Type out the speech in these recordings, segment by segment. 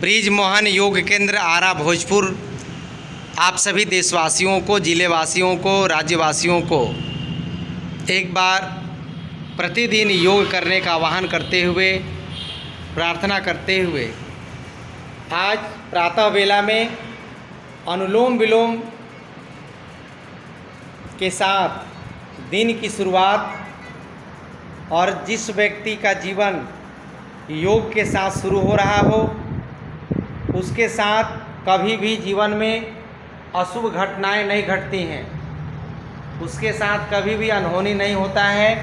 Bridge Mohan योग केंद्र आरा भोजपुर आप सभी देशवासियों को, जिलेवासियों को, राज्यवासियों को एक बार प्रतिदिन योग करने का आह्वान करते हुए, प्रार्थना करते हुए आज प्रातः वेला में अनुलोम विलोम के साथ दिन की शुरुआत और जिस व्यक्ति का जीवन योग के साथ शुरू हो रहा हो उसके साथ कभी भी जीवन में अशुभ घटनाएं नहीं घटती हैं, उसके साथ कभी भी अनहोनी नहीं होता है।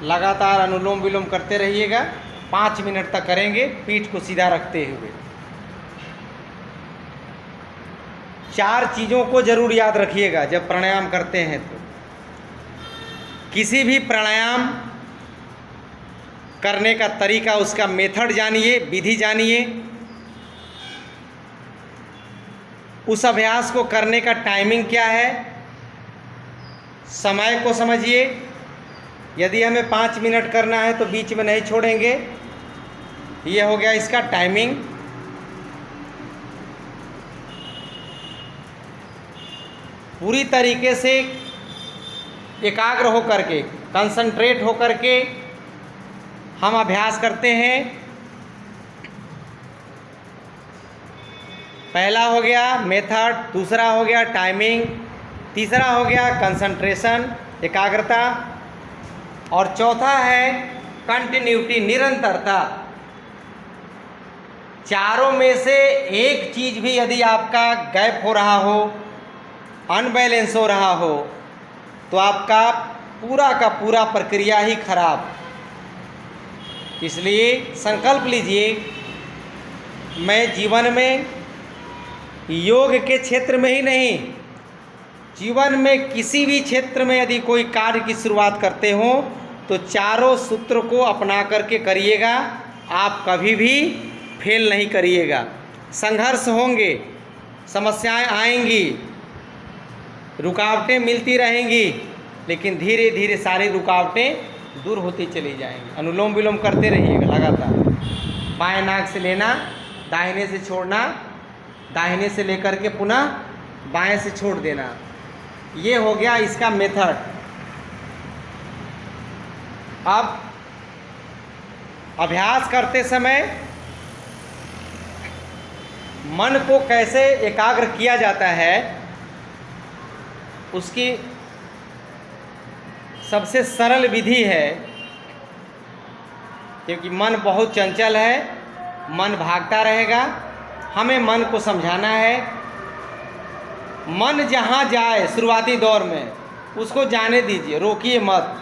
लगातार अनुलोम विलोम करते रहिएगा, 5 मिनट तक करेंगे पीठ को सीधा रखते हुए। 4 चीज़ों को जरूर याद रखिएगा जब प्राणायाम करते हैं तो। किसी भी प्राणायाम करने का तरीका, उसका मेथड जानिए, विधि जानिए। उस अभ्यास को करने का टाइमिंग क्या है, समय को समझिए। यदि हमें 5 मिनट करना है तो बीच में नहीं छोड़ेंगे। ये हो गया इसका टाइमिंग। पूरी तरीके से एकाग्र होकर के, कंसंट्रेट होकर के हम अभ्यास करते हैं। पहला हो गया मेथड, दूसरा हो गया टाइमिंग, तीसरा हो गया कंसंट्रेशन, एकाग्रता, और चौथा है कंटिन्यूटी, निरंतरता। चारों में से एक चीज़ भी यदि आपका गैप हो रहा हो, अनबैलेंस हो रहा हो, तो आपका पूरा का पूरा प्रक्रिया ही खराब। इसलिए संकल्प लीजिए, मैं जीवन में योग के क्षेत्र में ही नहीं, जीवन में किसी भी क्षेत्र में यदि कोई कार्य की शुरुआत करते हो तो चारों सूत्र को अपना करके करिएगा। आप कभी भी फेल नहीं करिएगा। संघर्ष होंगे, समस्याएं आएंगी, रुकावटें मिलती रहेंगी, लेकिन धीरे धीरे सारी रुकावटें दूर होती चली जाएंगी। अनुलोम विलोम करते रहिएगा लगातार। बाएं नाक से लेना, दाहिने से छोड़ना, दाहिने से लेकर के पुनः बाएं से छोड़ देना। ये हो गया इसका मेथड। अब अभ्यास करते समय मन को कैसे एकाग्र किया जाता है, उसकी सबसे सरल विधि है, क्योंकि मन बहुत चंचल है, मन भागता रहेगा। हमें मन को समझाना है। मन जहाँ जाए शुरुआती दौर में उसको जाने दीजिए, रोकिए मत।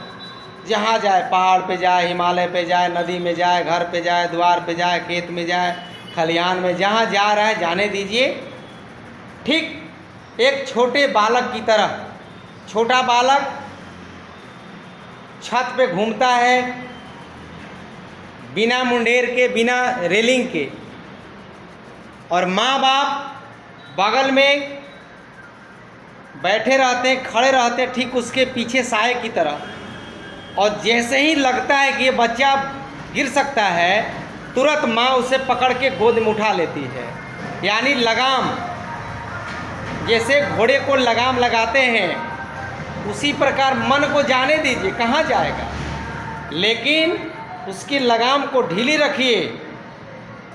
जहाँ जाए, पहाड़ पे जाए, हिमालय पे जाए, नदी में जाए, घर पे जाए, द्वार पे जाए, खेत में जाए, खलिहान में, जहाँ जा रहा है जाने दीजिए। ठीक एक छोटे बालक की तरह। छोटा बालक छत पे घूमता है बिना मुंडेर के, बिना रेलिंग के, और माँ बाप बगल में बैठे रहते हैं, खड़े रहते हैं ठीक उसके पीछे साए की तरह। और जैसे ही लगता है कि ये बच्चा गिर सकता है, तुरंत माँ उसे पकड़ के गोद में उठा लेती है। यानी लगाम, जैसे घोड़े को लगाम लगाते हैं, उसी प्रकार मन को जाने दीजिए कहाँ जाएगा, लेकिन उसकी लगाम को ढीली रखिए।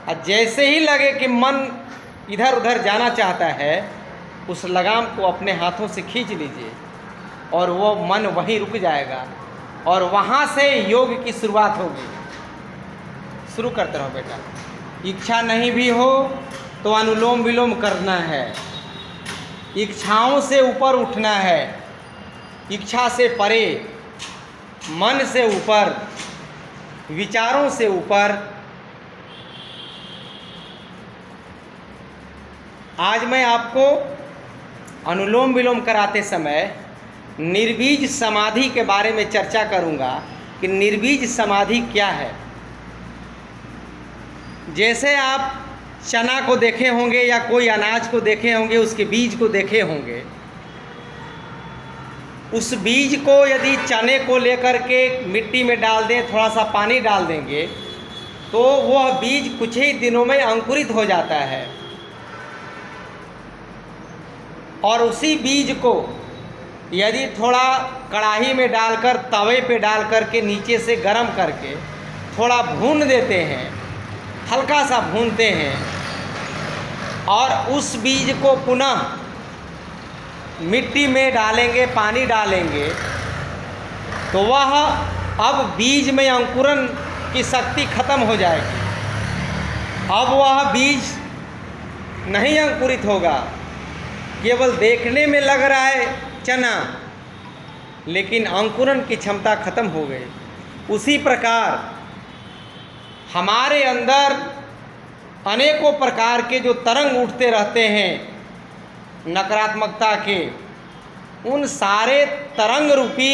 और जैसे ही लगे कि मन इधर उधर जाना चाहता है, उस लगाम को अपने हाथों से खींच लीजिए और वो मन वहीं रुक जाएगा, और वहाँ से योग की शुरुआत होगी। शुरू करते रहो बेटा। इच्छा नहीं भी हो तो अनुलोम विलोम करना है। इच्छाओं से ऊपर उठना है, इच्छा से परे, मन से ऊपर, विचारों से ऊपर। आज मैं आपको अनुलोम विलोम कराते समय निर्बीज समाधि के बारे में चर्चा करूंगा कि निर्बीज समाधि क्या है। जैसे आप चना को देखे होंगे या कोई अनाज को देखे होंगे, उसके बीज को देखे होंगे, उस बीज को यदि चने को लेकर के मिट्टी में डाल दें, थोड़ा सा पानी डाल देंगे, तो वह बीज कुछ ही दिनों में अंकुरित हो जाता है और उसी बीज को यदि थोड़ा कढ़ाई में डालकर तवे पे डाल करके नीचे से गर्म करके थोड़ा भून देते हैं, हल्का सा भूनते हैं और उस बीज को पुनः मिट्टी में डालेंगे, पानी डालेंगे, तो वह अब बीज में अंकुरन की शक्ति खत्म हो जाएगी। अब वह बीज नहीं अंकुरित होगा, केवल देखने में लग रहा है चना, लेकिन अंकुरन की क्षमता खत्म हो गई। उसी प्रकार हमारे अंदर अनेकों प्रकार के जो तरंग उठते रहते हैं नकारात्मकता के, उन सारे तरंग रूपी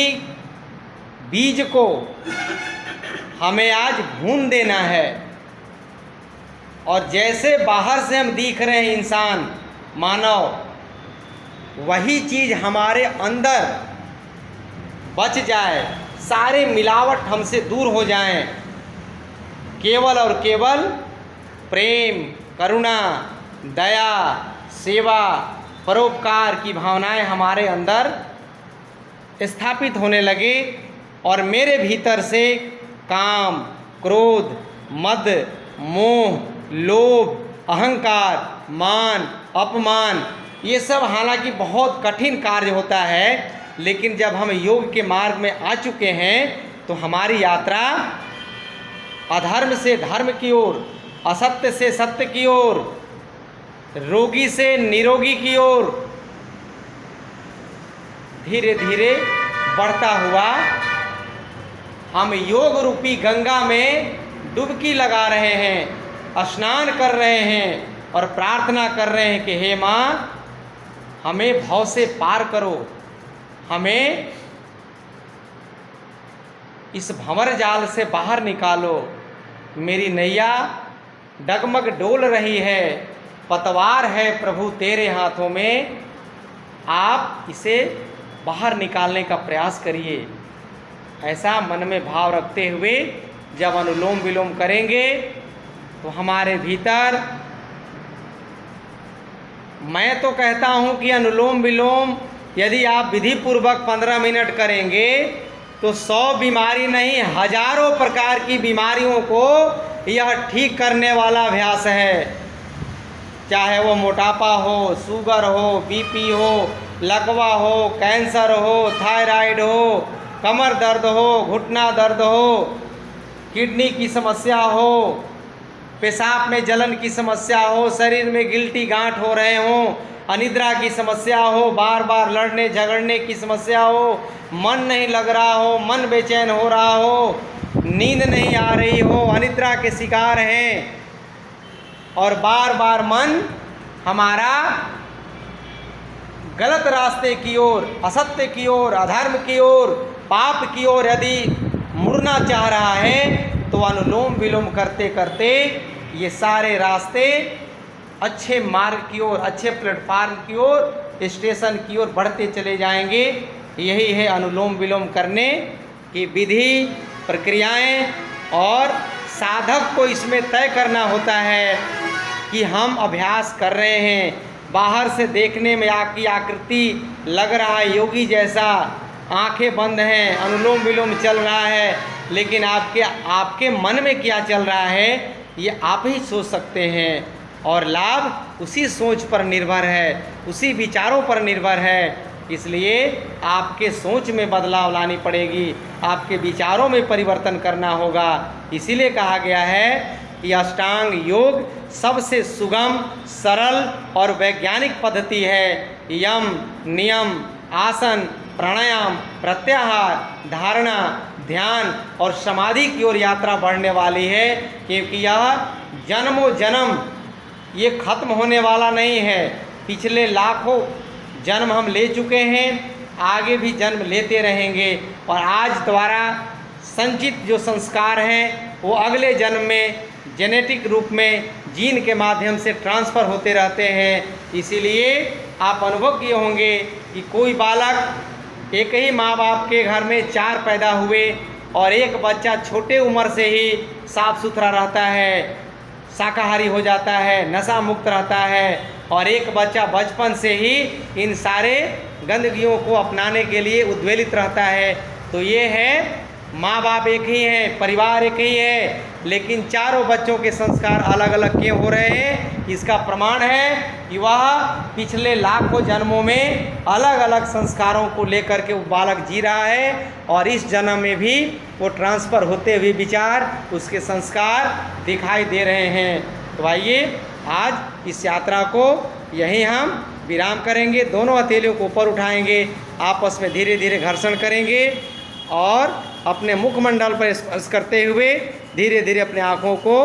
बीज को हमें आज भून देना है। और जैसे बाहर से हम दिख रहे हैं इंसान, मानव, वही चीज़ हमारे अंदर बच जाए, सारे मिलावट हमसे दूर हो जाएं, केवल और केवल प्रेम, करुणा, दया, सेवा, परोपकार की भावनाएं हमारे अंदर स्थापित होने लगे और मेरे भीतर से काम, क्रोध, मद, मोह, लोभ, अहंकार, मान, अपमान, ये सब हालांकि बहुत कठिन कार्य होता है, लेकिन जब हम योग के मार्ग में आ चुके हैं तो हमारी यात्रा अधर्म से धर्म की ओर, असत्य से सत्य की ओर, रोगी से निरोगी की ओर धीरे धीरे बढ़ता हुआ हम योग रूपी गंगा में डुबकी लगा रहे हैं, स्नान कर रहे हैं और प्रार्थना कर रहे हैं कि हे माँ, हमें भव से पार करो, हमें इस भंवर जाल से बाहर निकालो। मेरी नैया डगमग डोल रही है, पतवार है प्रभु तेरे हाथों में, आप इसे बाहर निकालने का प्रयास करिए। ऐसा मन में भाव रखते हुए जब अनुलोम विलोम करेंगे तो हमारे भीतर, मैं तो कहता हूँ कि अनुलोम विलोम यदि आप विधि पूर्वक 15 मिनट करेंगे तो 100 बीमारी नहीं, हजारों प्रकार की बीमारियों को यह ठीक करने वाला अभ्यास है। चाहे वो मोटापा हो, शुगर हो, बीपी हो, लकवा हो, कैंसर हो, थायराइड हो, कमर दर्द हो, घुटना दर्द हो, किडनी की समस्या हो, पेशाब में जलन की समस्या हो, शरीर में गिल्टी गांठ हो रहे हों, अनिद्रा की समस्या हो, बार बार लड़ने झगड़ने की समस्या हो, मन नहीं लग रहा हो, मन बेचैन हो रहा हो, नींद नहीं आ रही हो, अनिद्रा के शिकार हैं और बार बार मन हमारा गलत रास्ते की ओर, असत्य की ओर, अधर्म की ओर, पाप की ओर यदि मुड़ना चाह रहा है तो अनुलोम विलोम करते करते ये सारे रास्ते अच्छे मार्ग की ओर, अच्छे प्लेटफार्म की ओर, स्टेशन की ओर बढ़ते चले जाएंगे। यही है अनुलोम विलोम करने की विधि, प्रक्रियाएं, और साधक को इसमें तय करना होता है कि हम अभ्यास कर रहे हैं। बाहर से देखने में आपकी आकृति लग रहा है योगी जैसा, आंखें बंद हैं, अनुलोम विलोम चल रहा है, लेकिन आपके मन में क्या चल रहा है ये आप ही सोच सकते हैं और लाभ उसी सोच पर निर्भर है, उसी विचारों पर निर्भर है। इसलिए आपके सोच में बदलाव लानी पड़ेगी, आपके विचारों में परिवर्तन करना होगा। इसीलिए कहा गया है कि अष्टांग योग सबसे सुगम, सरल और वैज्ञानिक पद्धति है। यम, नियम, आसन, प्राणायाम, प्रत्याहार, धारणा, ध्यान और समाधि की ओर यात्रा बढ़ने वाली है, क्योंकि यह जन्मों जन्म ये खत्म होने वाला नहीं है। पिछले लाखों जन्म हम ले चुके हैं, आगे भी जन्म लेते रहेंगे और आज द्वारा संचित जो संस्कार हैं वो अगले जन्म में जेनेटिक रूप में जीन के माध्यम से ट्रांसफ़र होते रहते हैं। इसीलिए आप अनुभव किए होंगे कि कोई बालक, एक ही माँ बाप के घर में 4 पैदा हुए और एक बच्चा छोटे उम्र से ही साफ सुथरा रहता है, शाकाहारी हो जाता है, नशा मुक्त रहता है, और एक बच्चा बचपन से ही इन सारे गंदगियों को अपनाने के लिए उद्वेलित रहता है। तो ये है, माँ बाप एक ही हैं, परिवार एक ही है, लेकिन चारों बच्चों के संस्कार अलग अलग क्यों हो रहे हैं? इसका प्रमाण है कि वह पिछले लाखों जन्मों में अलग अलग संस्कारों को लेकर के वो बालक जी रहा है, और इस जन्म में भी वो ट्रांसफ़र होते हुए विचार, उसके संस्कार दिखाई दे रहे हैं। तो आइए आज इस यात्रा को यहीं हम विराम करेंगे। दोनों हथेलियों को ऊपर उठाएंगे, आपस में धीरे धीरे घर्षण करेंगे, और अपने मुखमंडल पर स्पर्श करते हुए धीरे धीरे अपने आँखों को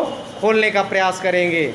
खोलने का प्रयास करेंगे।